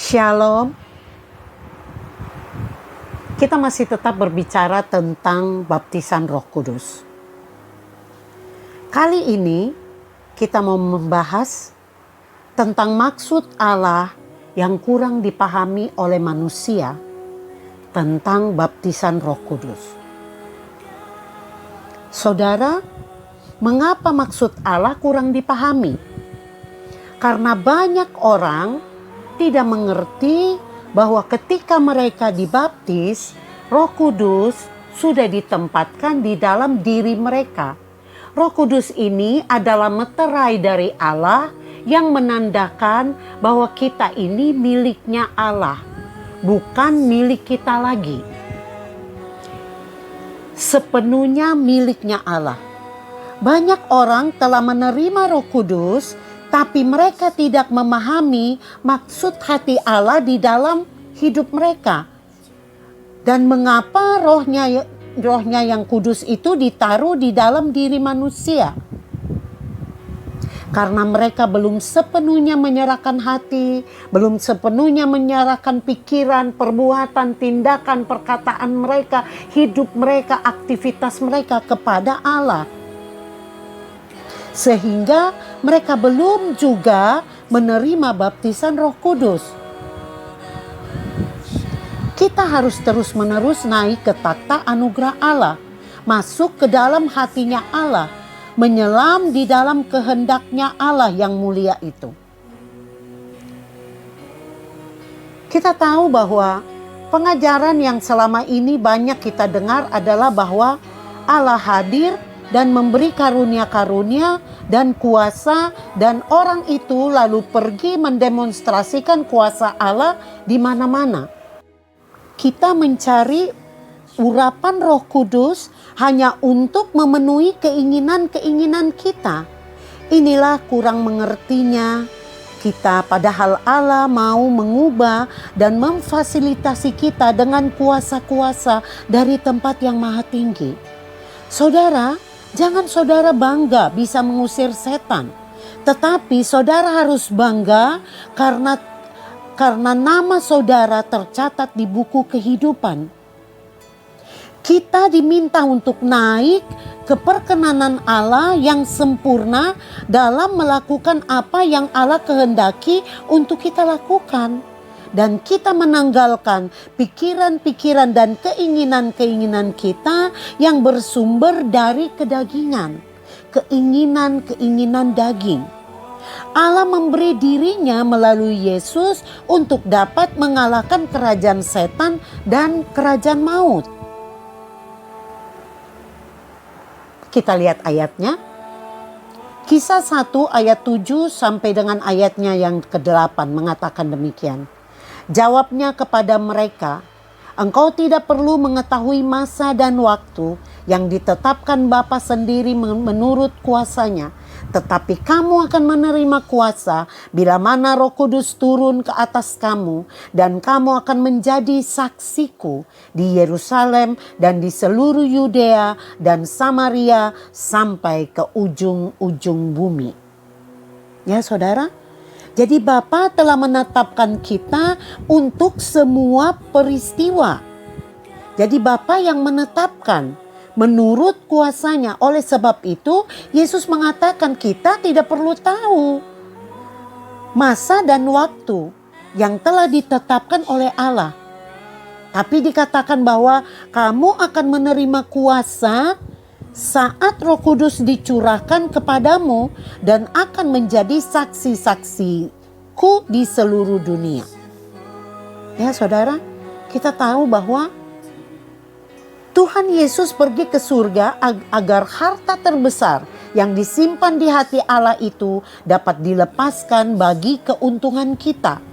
Shalom. Kita masih tetap berbicara tentang baptisan Roh Kudus. Kali ini kita mau membahas tentang maksud Allah yang kurang dipahami oleh manusia tentang baptisan Roh Kudus. Saudara, mengapa maksud Allah kurang dipahami? Karena banyak orang tidak mengerti bahwa ketika mereka dibaptis, Roh Kudus sudah ditempatkan di dalam diri mereka. Roh Kudus ini adalah meterai dari Allah yang menandakan bahwa kita ini miliknya Allah, bukan milik kita lagi. Sepenuhnya miliknya Allah. Banyak orang telah menerima Roh Kudus, tapi mereka tidak memahami maksud hati Allah di dalam hidup mereka. Dan mengapa rohnya yang kudus itu ditaruh di dalam diri manusia? Karena mereka belum sepenuhnya menyerahkan hati, belum sepenuhnya menyerahkan pikiran, perbuatan, tindakan, perkataan mereka, hidup mereka, aktivitas mereka kepada Allah. Sehingga mereka belum juga menerima baptisan Roh Kudus. Kita harus terus-menerus naik ke takhta anugerah Allah, masuk ke dalam hatinya Allah, menyelam di dalam kehendaknya Allah yang mulia itu. Kita tahu bahwa pengajaran yang selama ini banyak kita dengar adalah bahwa Allah hadir dan memberi karunia-karunia dan kuasa, dan orang itu lalu pergi mendemonstrasikan kuasa Allah di mana-mana. Kita mencari urapan Roh Kudus hanya untuk memenuhi keinginan-keinginan kita. Inilah kurang mengertinya kita, padahal Allah mau mengubah dan memfasilitasi kita dengan kuasa-kuasa dari tempat yang maha tinggi. Saudara, jangan saudara bangga bisa mengusir setan, tetapi saudara harus bangga karena nama saudara tercatat di buku kehidupan. Kita diminta untuk naik ke perkenanan Allah yang sempurna dalam melakukan apa yang Allah kehendaki untuk kita lakukan. Dan kita menanggalkan pikiran-pikiran dan keinginan-keinginan kita yang bersumber dari kedagingan, keinginan-keinginan daging. Allah memberi dirinya melalui Yesus untuk dapat mengalahkan kerajaan setan dan kerajaan maut. Kita lihat ayatnya. Kisah 1 ayat 7 sampai dengan ayatnya yang ke-8 mengatakan demikian. Jawabnya kepada mereka, engkau tidak perlu mengetahui masa dan waktu yang ditetapkan Bapa sendiri menurut kuasanya. Tetapi kamu akan menerima kuasa bila mana Roh Kudus turun ke atas kamu. Dan kamu akan menjadi saksiku di Yerusalem dan di seluruh Yudea dan Samaria sampai ke ujung-ujung bumi. Ya saudara? Jadi Bapa telah menetapkan kita untuk semua peristiwa. Jadi Bapa yang menetapkan menurut kuasanya. Oleh sebab itu Yesus mengatakan kita tidak perlu tahu masa dan waktu yang telah ditetapkan oleh Allah. Tapi dikatakan bahwa kamu akan menerima kuasa saat Roh Kudus dicurahkan kepadamu dan akan menjadi saksi-saksiku di seluruh dunia. Ya saudara, kita tahu bahwa Tuhan Yesus pergi ke surga agar harta terbesar yang disimpan di hati Allah itu dapat dilepaskan bagi keuntungan kita.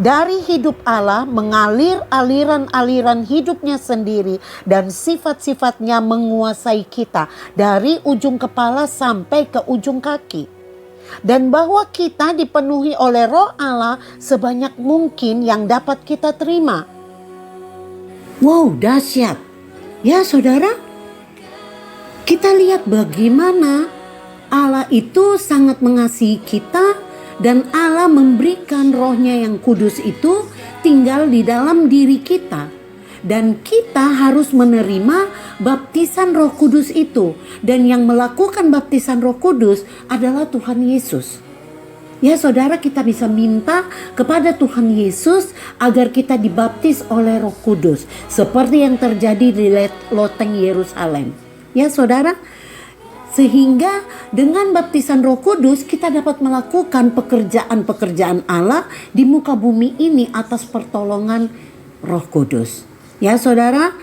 Dari hidup Allah mengalir aliran-aliran hidupnya sendiri dan sifat-sifatnya menguasai kita dari ujung kepala sampai ke ujung kaki. Dan bahwa kita dipenuhi oleh Roh Allah sebanyak mungkin yang dapat kita terima. Wow, dahsyat. Ya saudara, kita lihat bagaimana Allah itu sangat mengasihi kita Dan Allah memberikan Roh-Nya yang kudus itu tinggal di dalam diri kita. Dan kita harus menerima baptisan Roh Kudus itu. Dan yang melakukan baptisan Roh Kudus adalah Tuhan Yesus. Ya saudara, kita bisa minta kepada Tuhan Yesus agar kita dibaptis oleh Roh Kudus. Seperti yang terjadi di loteng Yerusalem. Ya saudara, sehingga dengan baptisan Roh Kudus kita dapat melakukan pekerjaan-pekerjaan Allah di muka bumi ini atas pertolongan Roh Kudus. Ya saudara,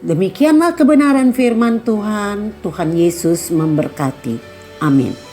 demikianlah kebenaran firman Tuhan. Tuhan Yesus memberkati. Amin.